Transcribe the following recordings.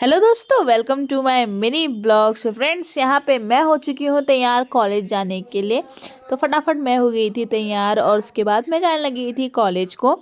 Hello दोस्तों, welcome to my mini blogs. Friends, यहाँ पे मैं हो चुकी हूँ तैयार कॉलेज जाने के लिए। तो फटाफट मैं हो गई थी तैयार और उसके बाद मैं जाने लगी थी कॉलेज को।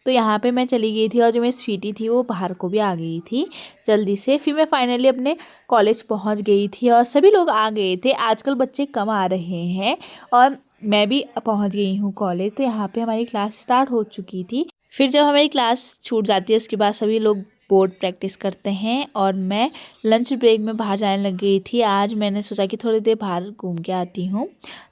तो यहाँ पे मैं चली गई थी और जो मेरी स्वीटी थी वो बाहर को भी आ गई थी जल्दी से। फिर मैं फाइनली अपने कॉलेज पहुँच गई थी और सभी लोग आ गए थे। आजकल बच्चे कम आ रहे हैं और मैं भी पहुँच गई हूँ कॉलेज। तो यहाँ पे हमारी क्लास स्टार्ट हो चुकी थी। फिर जब हमारी क्लास छूट जाती है उसके बाद सभी लोग बोर्ड प्रैक्टिस करते हैं और मैं लंच ब्रेक में बाहर जाने लग गई थी। आज मैंने सोचा कि थोड़ी देर बाहर घूम के आती हूँ।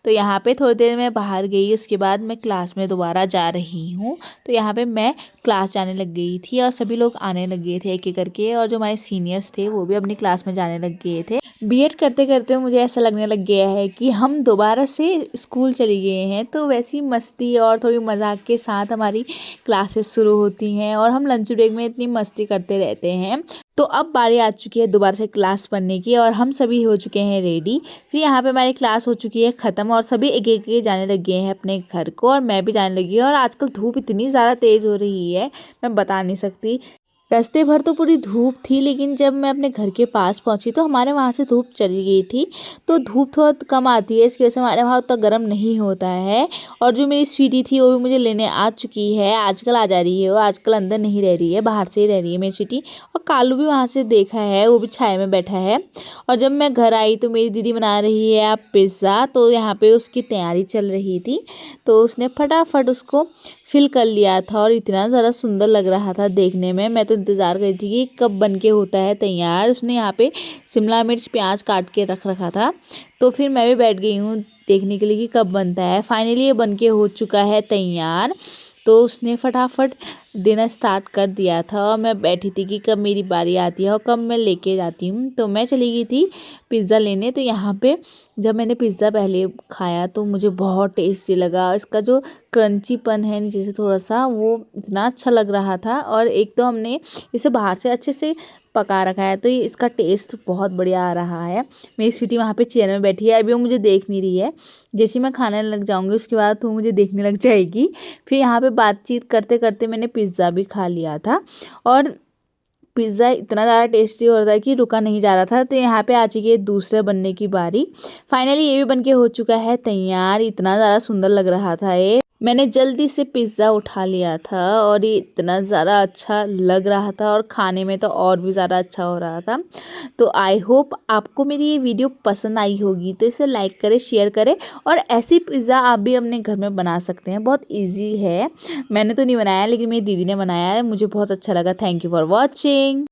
तो यहाँ पे थोड़ी देर मैं बाहर गई, उसके बाद मैं क्लास में दोबारा जा रही हूँ। तो यहाँ पे मैं क्लास जाने लग गई थी और सभी लोग आने लग गए थे एक एक करके। और जो हमारे सीनियर्स थे वो भी अपनी क्लास में जाने लग गए थे। बीएड करते करते मुझे ऐसा लगने लग गया है कि हम दोबारा से स्कूल चले गए हैं। तो वैसी मस्ती और थोड़ी मजाक के साथ हमारी क्लासेस शुरू होती हैं और हम लंच ब्रेक में इतनी मस्ती करते रहते हैं। तो अब बारी आ चुकी है दोबारा से क्लास पढ़ने की और हम सभी हो चुके हैं रेडी। फिर यहाँ पे हमारी क्लास हो चुकी है ख़त्म और सभी एक एक के जाने लग गए हैं अपने घर को और मैं भी जाने लगी हूँ। और आजकल धूप इतनी ज़्यादा तेज़ हो रही है, मैं बता नहीं सकती। रास्ते भर तो पूरी धूप थी, लेकिन जब मैं अपने घर के पास पहुंची तो हमारे वहाँ से धूप चली गई थी। तो धूप थोड़ा कम आती है, इसकी वजह से हमारे वहाँ उतना गर्म नहीं होता है। और जो मेरी स्वीटी थी वो भी मुझे लेने आ चुकी है। आजकल आ जा रही है, वो आजकल अंदर नहीं रह रही है, बाहर से ही रह रही है मेरी स्वीटी। और कालू भी वहाँ से देखा है, वो भी छाया में बैठा है। और जब मैं घर आई तो मेरी दीदी बना रही है आप पिज़्ज़ा। तो यहाँ पे उसकी तैयारी चल रही थी, तो उसने फटाफट उसको फिल कर लिया था और इतना ज़्यादा सुंदर लग रहा था देखने में। मैं तो इंतज़ार कर रही थी कि कब बन के होता है तैयार। उसने यहाँ पे शिमला मिर्च प्याज काट के रख रखा था। तो फिर मैं भी बैठ गई हूँ देखने के लिए कि कब बनता है। फाइनली ये बन के हो चुका है तैयार। तो उसने फटाफट देना स्टार्ट कर दिया था और मैं बैठी थी कि कब मेरी बारी आती है और कब मैं लेके जाती हूँ। तो मैं चली गई थी पिज़्ज़ा लेने। तो यहाँ पे जब मैंने पिज़्ज़ा पहले खाया तो मुझे बहुत टेस्टी लगा। इसका जो क्रंचीपन है नीचे से थोड़ा सा, वो इतना अच्छा लग रहा था। और एक तो हमने इसे बाहर से अच्छे से पका रखा है, तो ये इसका टेस्ट बहुत बढ़िया आ रहा है। मेरी स्वीटी वहाँ पे चेयर में बैठी है, अभी वो मुझे देख नहीं रही है। जैसे मैं खाने लग जाऊँगी उसके बाद वो मुझे देखने लग जाएगी। फिर यहाँ पे बातचीत करते करते मैंने पिज़्ज़ा भी खा लिया था और पिज़्ज़ा इतना ज़्यादा टेस्टी हो रहा था कि रुका नहीं जा रहा था। तो यहाँ पे आ चुकी है दूसरे बनने की बारी। फाइनली ये भी बन के हो चुका है तैयार। इतना ज़्यादा सुंदर लग रहा था ये। मैंने जल्दी से पिज़्ज़ा उठा लिया था और ये इतना ज़्यादा अच्छा लग रहा था और खाने में तो और भी ज़्यादा अच्छा हो रहा था। तो आई होप आपको मेरी ये वीडियो पसंद आई होगी। तो इसे लाइक करें, शेयर करें और ऐसी पिज़्ज़ा आप भी अपने घर में बना सकते हैं। बहुत ईजी है। मैंने तो नहीं बनाया, लेकिन मेरी दीदी ने बनाया है, मुझे बहुत अच्छा लगा। Thank you for watching.